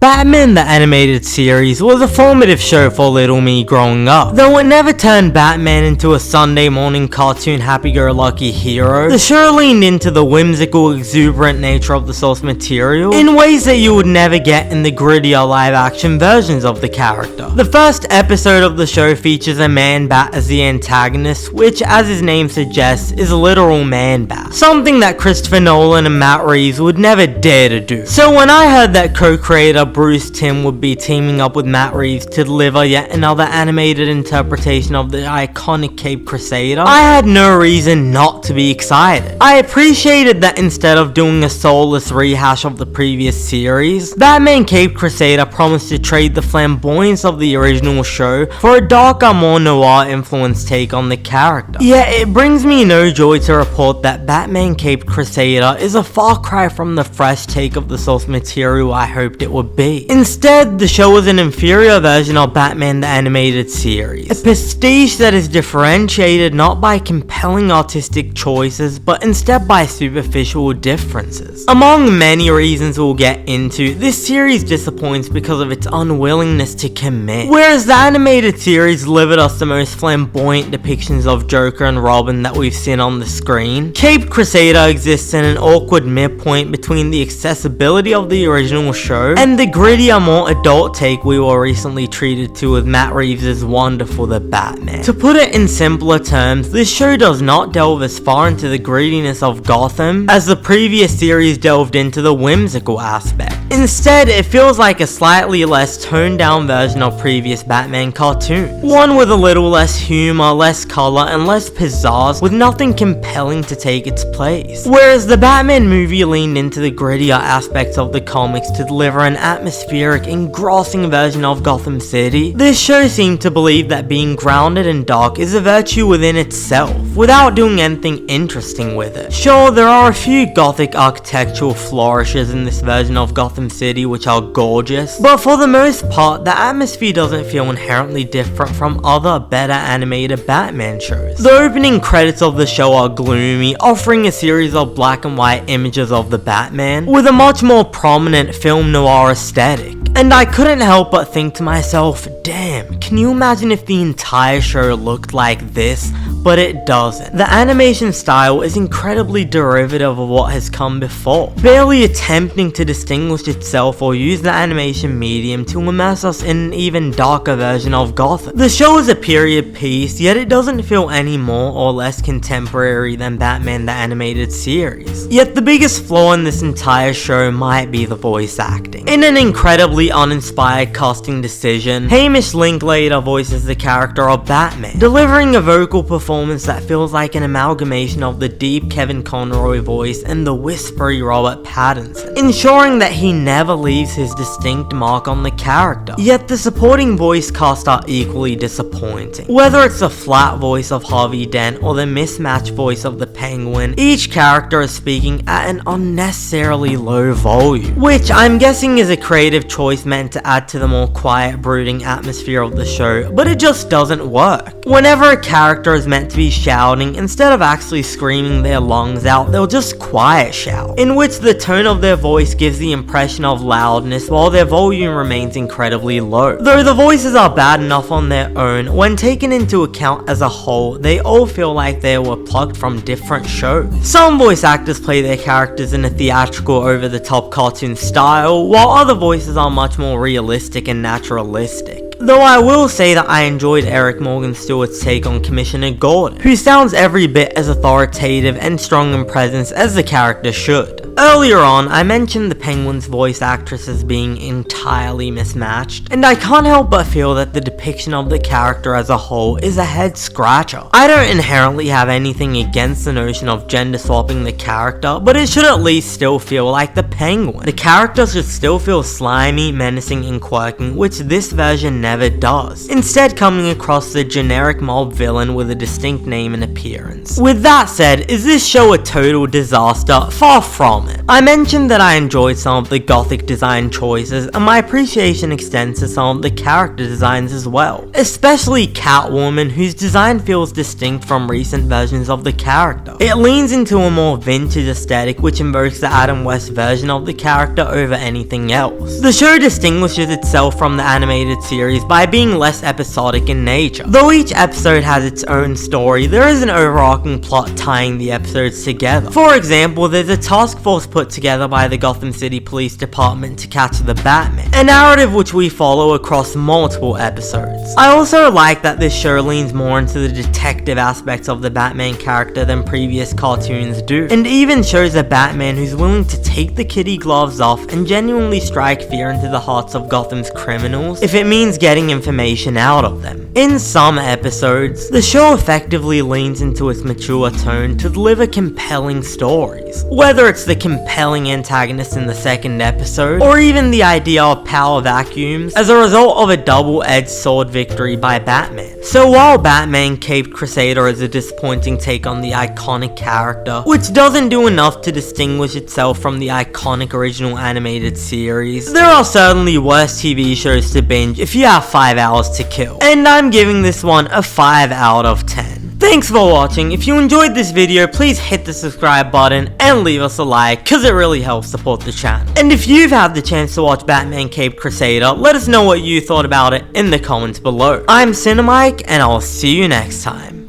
Batman the Animated Series was a formative show for little me growing up. Though it never turned Batman into a Sunday morning cartoon happy-go-lucky hero, the show leaned into the whimsical, exuberant nature of the source material in ways that you would never get in the grittier live-action versions of the character. The first episode of the show features a man-bat as the antagonist, which, as his name suggests, is a literal man-bat. Something that Christopher Nolan and Matt Reeves would never dare to do. So when I heard that co-creator Bruce Timm would be teaming up with Matt Reeves to deliver yet another animated interpretation of the iconic Caped Crusader, I had no reason not to be excited. I appreciated that instead of doing a soulless rehash of the previous series, Batman Caped Crusader promised to trade the flamboyance of the original show for a darker, more noir influenced take on the character. Yet it brings me no joy to report that Batman Caped Crusader is a far cry from the fresh take of the source material I hoped it would be. Instead, the show is an inferior version of Batman the Animated Series, a pastiche that is differentiated not by compelling artistic choices, but instead by superficial differences. Among many reasons we'll get into, this series disappoints because of its unwillingness to commit. Whereas the animated series delivered us the most flamboyant depictions of Joker and Robin that we've seen on the screen, Caped Crusader exists in an awkward midpoint between the accessibility of the original show and the grittier, more adult take we were recently treated to with Matt Reeves' Wonderful the Batman. To put it in simpler terms, this show does not delve as far into the grittiness of Gotham as the previous series delved into the whimsical aspect. Instead, it feels like a slightly less toned down version of previous Batman cartoons. One with a little less humor, less color, and less pizzazz, with nothing compelling to take its place. Whereas the Batman movie leaned into the grittier aspects of the comics to deliver an atmospheric, engrossing version of Gotham City, this show seemed to believe that being grounded and dark is a virtue within itself, without doing anything interesting with it. Sure, there are a few gothic architectural flourishes in this version of Gotham City which are gorgeous, but for the most part, the atmosphere doesn't feel inherently different from other better animated Batman shows. The opening credits of the show are gloomy, offering a series of black and white images of the Batman, with a much more prominent film noir aesthetic. And I couldn't help but think to myself, damn, can you imagine if the entire show looked like this? But it doesn't. The animation style is incredibly derivative of what has come before, barely attempting to distinguish itself or use the animation medium to immerse us in an even darker version of Gotham. The show is a period piece, yet it doesn't feel any more or less contemporary than Batman the Animated Series. Yet the biggest flaw in this entire show might be the voice acting. In an incredibly uninspired casting decision, Hamish Linklater voices the character of Batman, delivering a vocal performance that feels like an amalgamation of the deep Kevin Conroy voice and the whispery Robert Pattinson, ensuring that he never leaves his distinct mark on the character. Yet the supporting voice cast are equally disappointing. Whether it's the flat voice of Harvey Dent or the mismatched voice of the Penguin, each character is speaking at an unnecessarily low volume, which I'm guessing is a creative choice meant to add to the more quiet, brooding atmosphere of the show, but it just doesn't work. Whenever a character is meant to be shouting, instead of actually screaming their lungs out, they'll just quiet shout, in which the tone of their voice gives the impression of loudness while their volume remains incredibly low. Though the voices are bad enough on their own, when taken into account as a whole, they all feel like they were plucked from different shows. Some voice actors play their characters in a theatrical, over-the-top cartoon style, while other voices are much more realistic and naturalistic. Though I will say that I enjoyed Eric Morgan Stewart's take on Commissioner Gordon, who sounds every bit as authoritative and strong in presence as the character should. Earlier on, I mentioned the Penguin's voice actress as being entirely mismatched, and I can't help but feel that the depiction of the character as a whole is a head scratcher. I don't inherently have anything against the notion of gender swapping the character, but it should at least still feel like the Penguin. The character should still feel slimy, menacing, and quirky, which this version never does, instead coming across the generic mob villain with a distinct name and appearance. With that said, is this show a total disaster? Far from it. it. I mentioned that I enjoyed some of the gothic design choices, and my appreciation extends to some of the character designs as well, especially Catwoman, whose design feels distinct from recent versions of the character. It leans into a more vintage aesthetic which invokes the Adam West version of the character over anything else. The show distinguishes itself from the animated series by being less episodic in nature. Though each episode has its own story, there is an overarching plot tying the episodes together. For example, there's a task force put together by the Gotham City Police Department to catch the Batman, a narrative which we follow across multiple episodes. I also like that this show leans more into the detective aspects of the Batman character than previous cartoons do, and even shows a Batman who's willing to take the kitty gloves off and genuinely strike fear into the hearts of Gotham's criminals if it means getting information out of them. In some episodes, the show effectively leans into its mature tone to deliver compelling stories, whether it's the compelling antagonist in the second episode, or even the idea of power vacuums as a result of a double-edged sword victory by Batman. So while Batman Caped Crusader is a disappointing take on the iconic character, which doesn't do enough to distinguish itself from the iconic original animated series, there are certainly worse TV shows to binge if you have 5 hours to kill, and I'm giving this one a 5 out of 10. Thanks for watching. If you enjoyed this video, please hit the subscribe button and leave us a like, cause it really helps support the channel. And if you've had the chance to watch Batman Caped Crusader, let us know what you thought about it in the comments below. I'm Cinemike, and I'll see you next time.